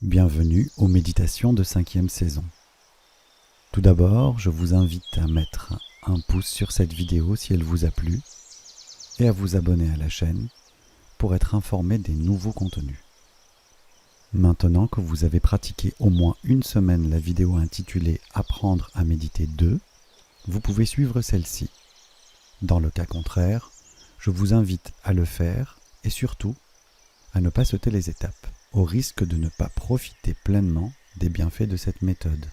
Bienvenue aux méditations de 5e saison. Tout d'abord, je vous invite à mettre un pouce sur cette vidéo si elle vous a plu et à vous abonner à la chaîne pour être informé des nouveaux contenus. Maintenant que vous avez pratiqué au moins une semaine la vidéo intitulée « Apprendre à méditer 2 », vous pouvez suivre celle-ci. Dans le cas contraire, je vous invite à le faire et surtout à ne pas sauter les étapes, au risque de ne pas profiter pleinement des bienfaits de cette méthode.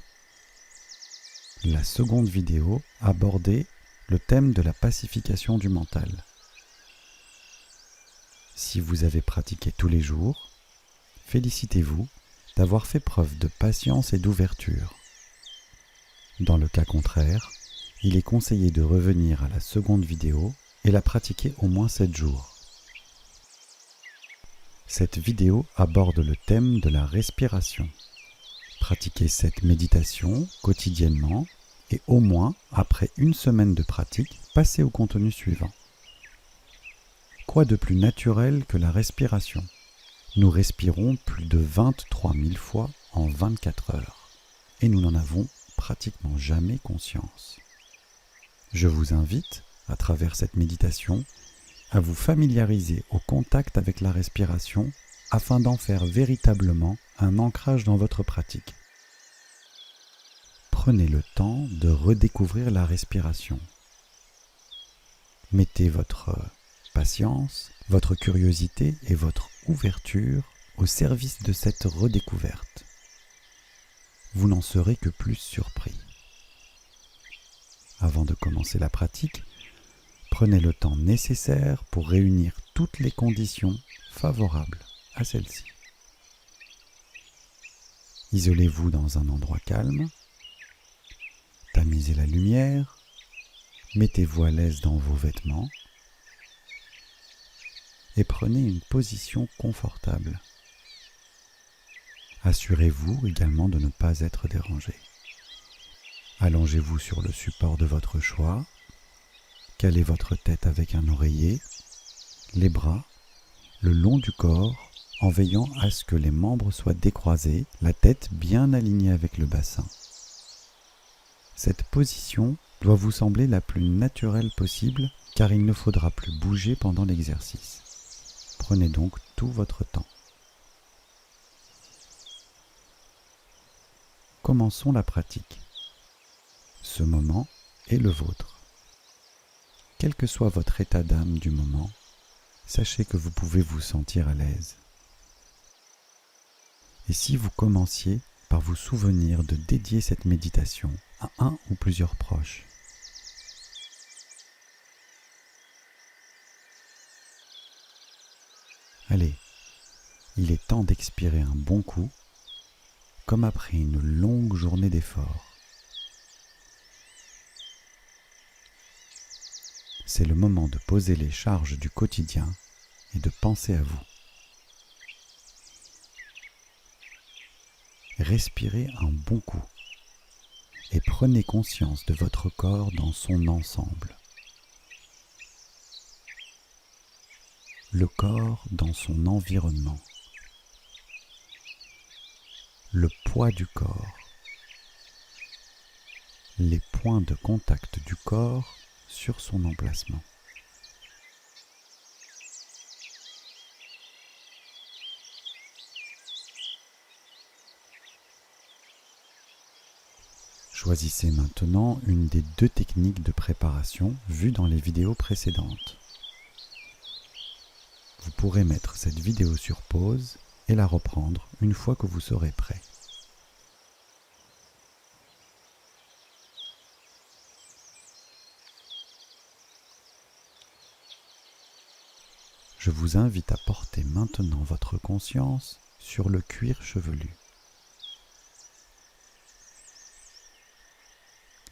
La seconde vidéo abordait le thème de la pacification du mental. Si vous avez pratiqué tous les jours, félicitez-vous d'avoir fait preuve de patience et d'ouverture. Dans le cas contraire, il est conseillé de revenir à la seconde vidéo et la pratiquer au moins 7 jours. Cette vidéo aborde le thème de la respiration. Pratiquez cette méditation quotidiennement et au moins, après une semaine de pratique, passez au contenu suivant. Quoi de plus naturel que la respiration ? Nous respirons plus de 23 000 fois en 24 heures et nous n'en avons pratiquement jamais conscience. Je vous invite, à travers cette méditation, à vous familiariser au contact avec la respiration afin d'en faire véritablement un ancrage dans votre pratique. Prenez le temps de redécouvrir la respiration. Mettez votre patience, votre curiosité et votre ouverture au service de cette redécouverte. Vous n'en serez que plus surpris. Avant de commencer la pratique, prenez le temps nécessaire pour réunir toutes les conditions favorables à celle-ci. Isolez-vous dans un endroit calme, tamisez la lumière, mettez-vous à l'aise dans vos vêtements et prenez une position confortable. Assurez-vous également de ne pas être dérangé. Allongez-vous sur le support de votre choix, calez votre tête avec un oreiller, les bras le long du corps en veillant à ce que les membres soient décroisés, la tête bien alignée avec le bassin. Cette position doit vous sembler la plus naturelle possible car il ne faudra plus bouger pendant l'exercice. Prenez donc tout votre temps. Commençons la pratique. Ce moment est le vôtre. Quel que soit votre état d'âme du moment, sachez que vous pouvez vous sentir à l'aise. Et si vous commenciez par vous souvenir de dédier cette méditation à un ou plusieurs proches. Allez, il est temps d'expirer un bon coup, comme après une longue journée d'effort. C'est le moment de poser les charges du quotidien et de penser à vous. Respirez un bon coup et prenez conscience de votre corps dans son ensemble. Le corps dans son environnement. Le poids du corps. Les points de contact du corps sur son emplacement. Choisissez maintenant une des 2 techniques de préparation vues dans les vidéos précédentes. Vous pourrez mettre cette vidéo sur pause et la reprendre une fois que vous serez prêt. Je vous invite à porter maintenant votre conscience sur le cuir chevelu.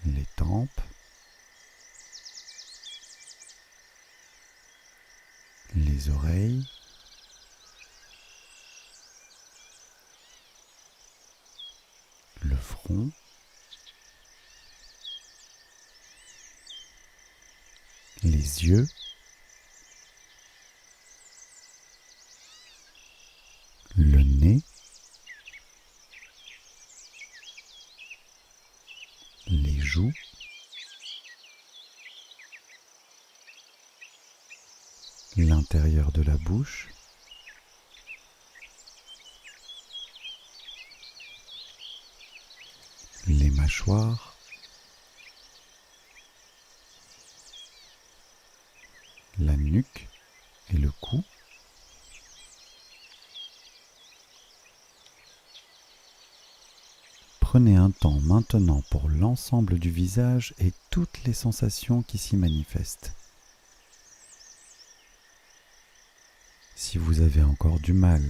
Les tempes, les oreilles, le front, les yeux, le nez, joue, l'intérieur de la bouche, les mâchoires, la nuque et le cou, prenez un temps maintenant pour l'ensemble du visage et toutes les sensations qui s'y manifestent. Si vous avez encore du mal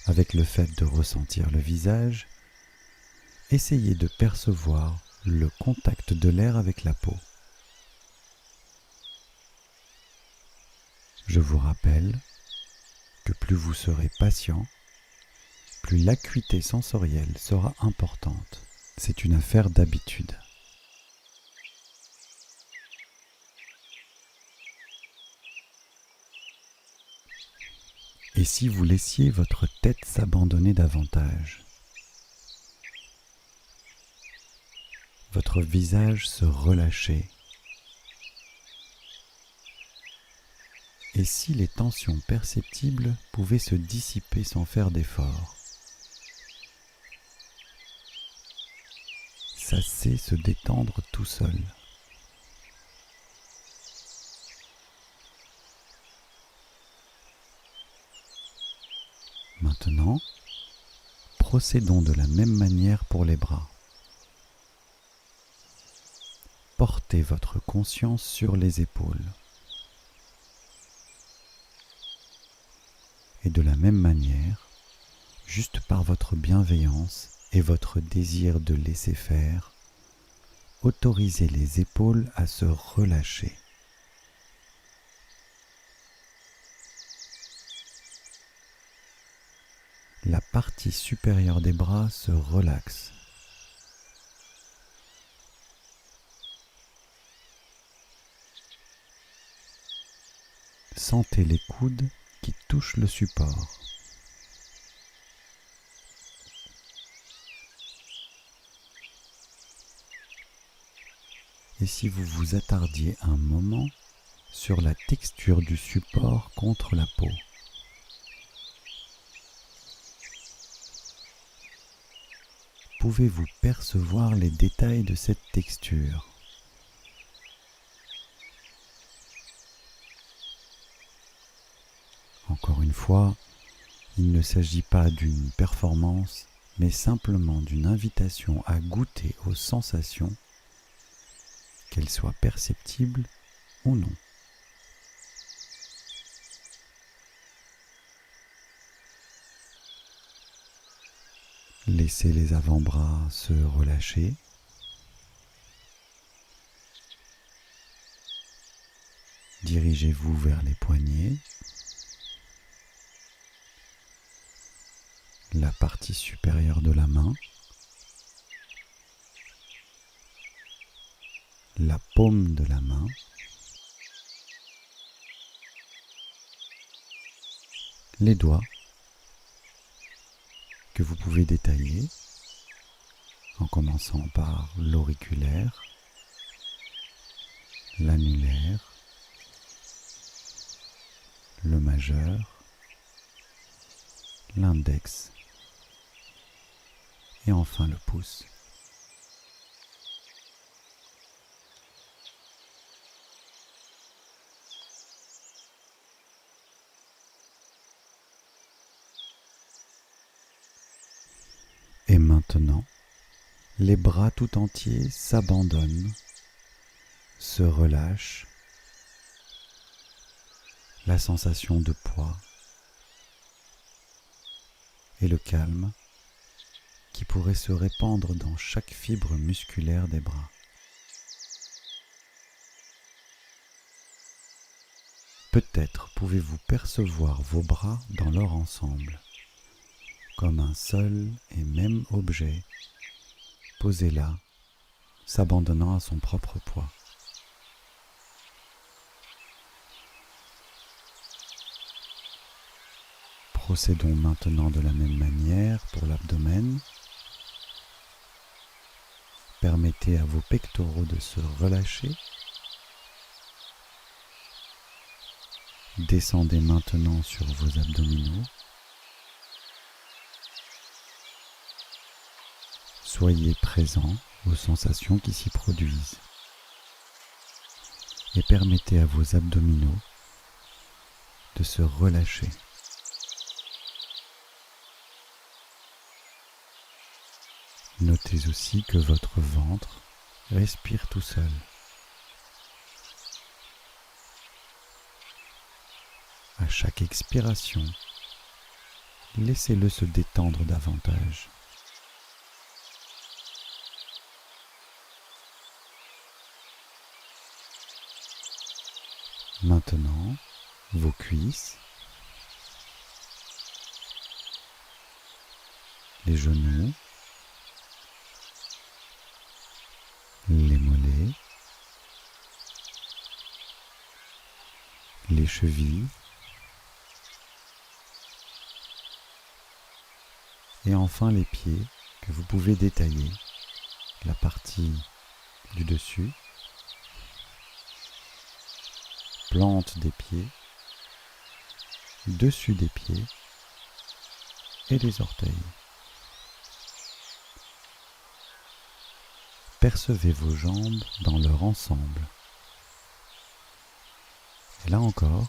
avec le fait de ressentir le visage, essayez de percevoir le contact de l'air avec la peau. Je vous rappelle que plus vous serez patient, plus l'acuité sensorielle sera importante. C'est une affaire d'habitude. Et si vous laissiez votre tête s'abandonner davantage, votre visage se relâchait, et si les tensions perceptibles pouvaient se dissiper sans faire d'effort, ça sait se détendre tout seul. Maintenant, procédons de la même manière pour les bras. Portez votre conscience sur les épaules. Et de la même manière, juste par votre bienveillance et votre désir de laisser faire, autorisez les épaules à se relâcher. La partie supérieure des bras se relaxe. Sentez les coudes qui touchent le support. Et si vous vous attardiez un moment sur la texture du support contre la peau. Pouvez-vous percevoir les détails de cette texture ? Encore une fois, il ne s'agit pas d'une performance, mais simplement d'une invitation à goûter aux sensations, qu'elles soient perceptibles ou non. Laissez les avant-bras se relâcher. Dirigez-vous vers les poignets, la partie supérieure de la main, la paume de la main, les doigts que vous pouvez détailler en commençant par l'auriculaire, l'annulaire, le majeur, l'index et enfin le pouce. Et maintenant, les bras tout entiers s'abandonnent, se relâchent, la sensation de poids et le calme qui pourrait se répandre dans chaque fibre musculaire des bras. Peut-être pouvez-vous percevoir vos bras dans leur ensemble, comme un seul et même objet, posé là, s'abandonnant à son propre poids. Procédons maintenant de la même manière pour l'abdomen. Permettez à vos pectoraux de se relâcher. Descendez maintenant sur vos abdominaux. Soyez présent aux sensations qui s'y produisent. Et permettez à vos abdominaux de se relâcher. Notez aussi que votre ventre respire tout seul. À chaque expiration, laissez-le se détendre davantage. Maintenant, vos cuisses, les genoux, les mollets, les chevilles et enfin les pieds que vous pouvez détailler, la partie du dessus, plante des pieds, dessus des pieds et les orteils. Percevez vos jambes dans leur ensemble. Et là encore,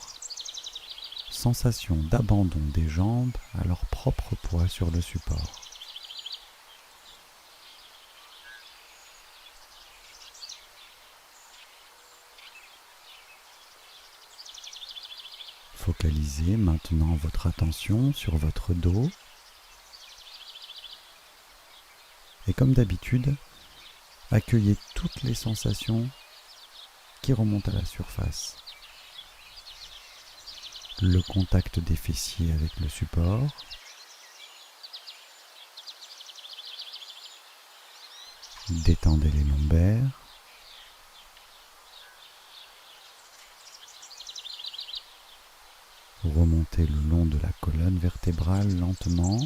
sensation d'abandon des jambes à leur propre poids sur le support. Focalisez maintenant votre attention sur votre dos. Et comme d'habitude, accueillez toutes les sensations qui remontent à la surface. Le contact des fessiers avec le support, détendez les lombaires, remontez le long de la colonne vertébrale lentement.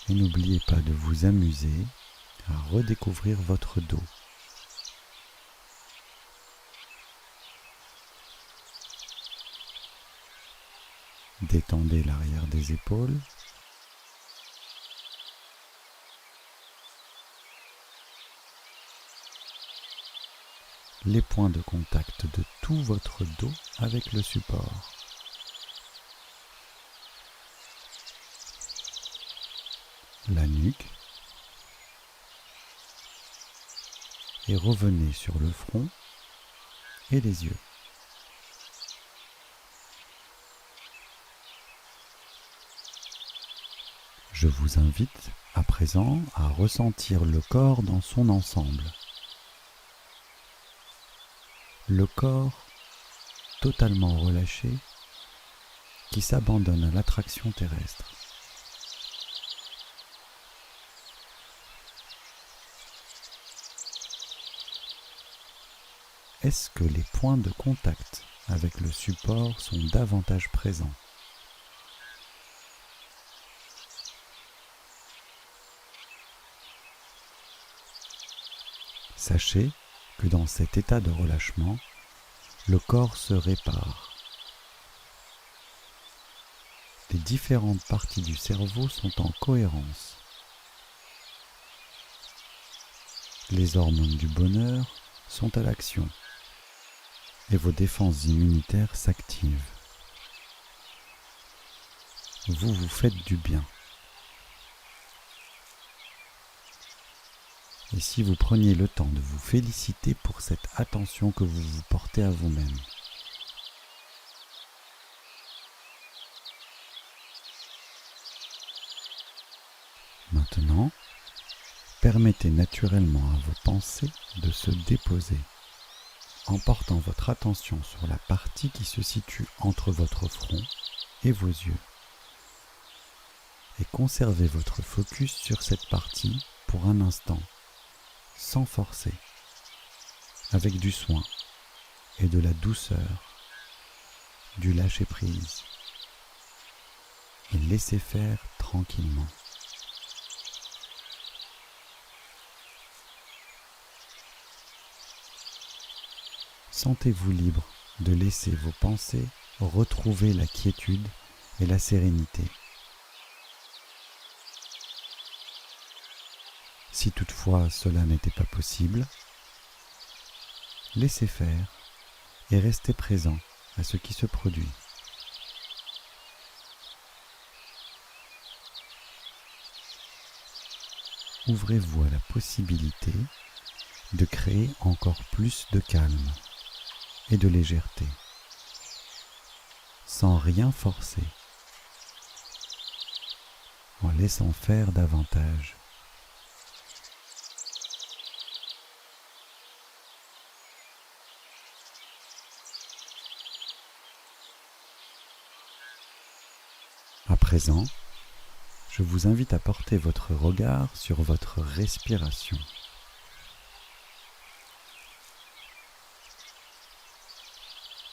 Et n'oubliez pas de vous amuser à redécouvrir votre dos. Détendez l'arrière des épaules. Les points de contact de tout votre dos avec le support. La nuque. Et revenez sur le front et les yeux. Je vous invite à présent à ressentir le corps dans son ensemble. Le corps totalement relâché qui s'abandonne à l'attraction terrestre. Est-ce que les points de contact avec le support sont davantage présents ? Sachez que dans cet état de relâchement, le corps se répare. Les différentes parties du cerveau sont en cohérence. Les hormones du bonheur sont à l'action et vos défenses immunitaires s'activent. Vous vous faites du bien. Et si vous preniez le temps de vous féliciter pour cette attention que vous vous portez à vous-même. Maintenant, permettez naturellement à vos pensées de se déposer, en portant votre attention sur la partie qui se situe entre votre front et vos yeux. Et conservez votre focus sur cette partie pour un instant, sans forcer, avec du soin et de la douceur, du lâcher-prise. Et laissez faire tranquillement. tranquillement. Sentez-vous libre de laisser vos pensées retrouver la quiétude et la sérénité. Si toutefois cela n'était pas possible, laissez faire et restez présent à ce qui se produit. Ouvrez-vous à la possibilité de créer encore plus de calme et de légèreté, sans rien forcer, en laissant faire davantage. À présent, je vous invite à porter votre regard sur votre respiration.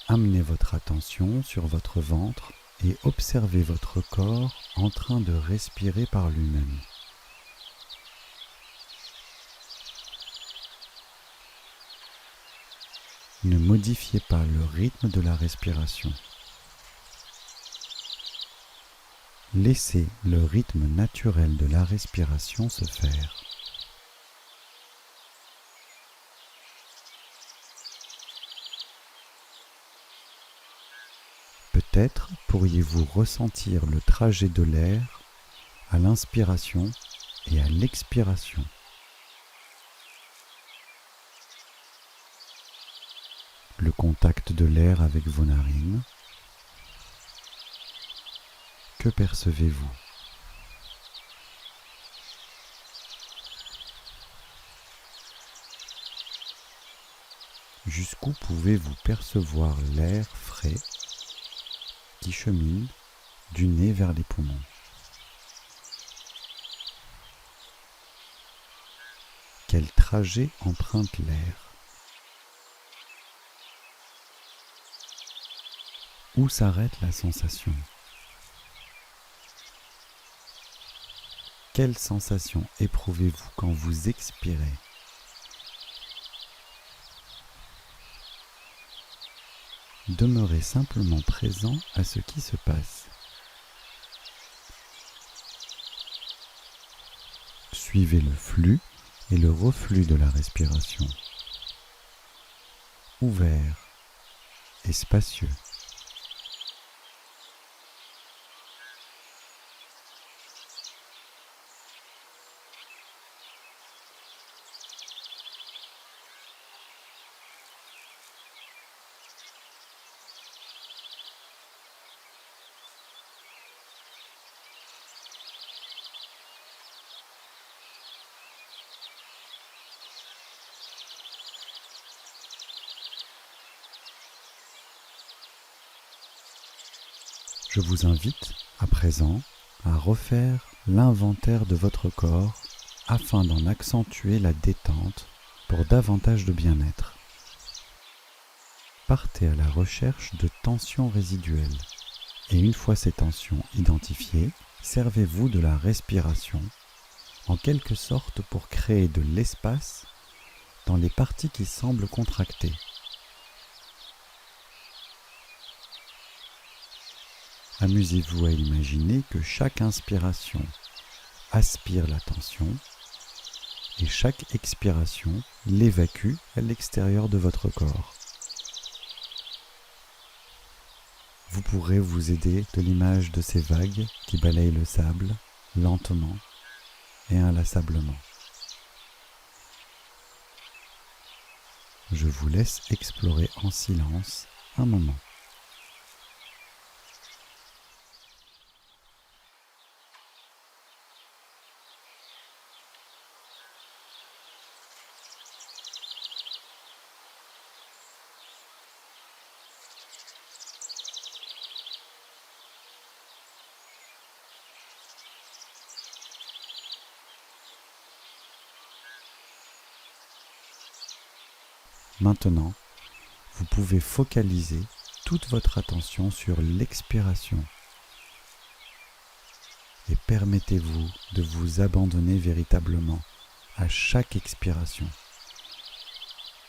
Amenez votre attention sur votre ventre et observez votre corps en train de respirer par lui-même. Ne modifiez pas le rythme de la respiration. Laissez le rythme naturel de la respiration se faire. Peut-être pourriez-vous ressentir le trajet de l'air à l'inspiration et à l'expiration. Le contact de l'air avec vos narines. Que percevez-vous ? Jusqu'où pouvez-vous percevoir l'air frais qui chemine du nez vers les poumons ? Quel trajet emprunte l'air ? Où s'arrête la sensation ? Quelle sensation éprouvez-vous quand vous expirez ? Demeurez simplement présent à ce qui se passe. Suivez le flux et le reflux de la respiration. Ouvert et spacieux. Je vous invite à présent à refaire l'inventaire de votre corps afin d'en accentuer la détente pour davantage de bien-être. Partez à la recherche de tensions résiduelles et une fois ces tensions identifiées, servez-vous de la respiration en quelque sorte pour créer de l'espace dans les parties qui semblent contractées. Amusez-vous à imaginer que chaque inspiration aspire la tension et chaque expiration l'évacue à l'extérieur de votre corps. Vous pourrez vous aider de l'image de ces vagues qui balayent le sable lentement et inlassablement. Je vous laisse explorer en silence un moment. Maintenant, vous pouvez focaliser toute votre attention sur l'expiration et permettez-vous de vous abandonner véritablement à chaque expiration.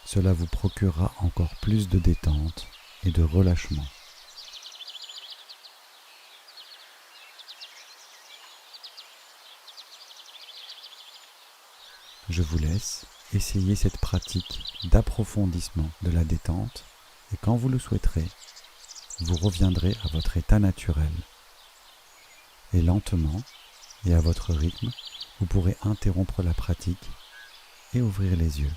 Cela vous procurera encore plus de détente et de relâchement. Je vous laisse essayer cette pratique d'approfondissement de la détente et quand vous le souhaiterez, vous reviendrez à votre état naturel. Et lentement et à votre rythme, vous pourrez interrompre la pratique et ouvrir les yeux.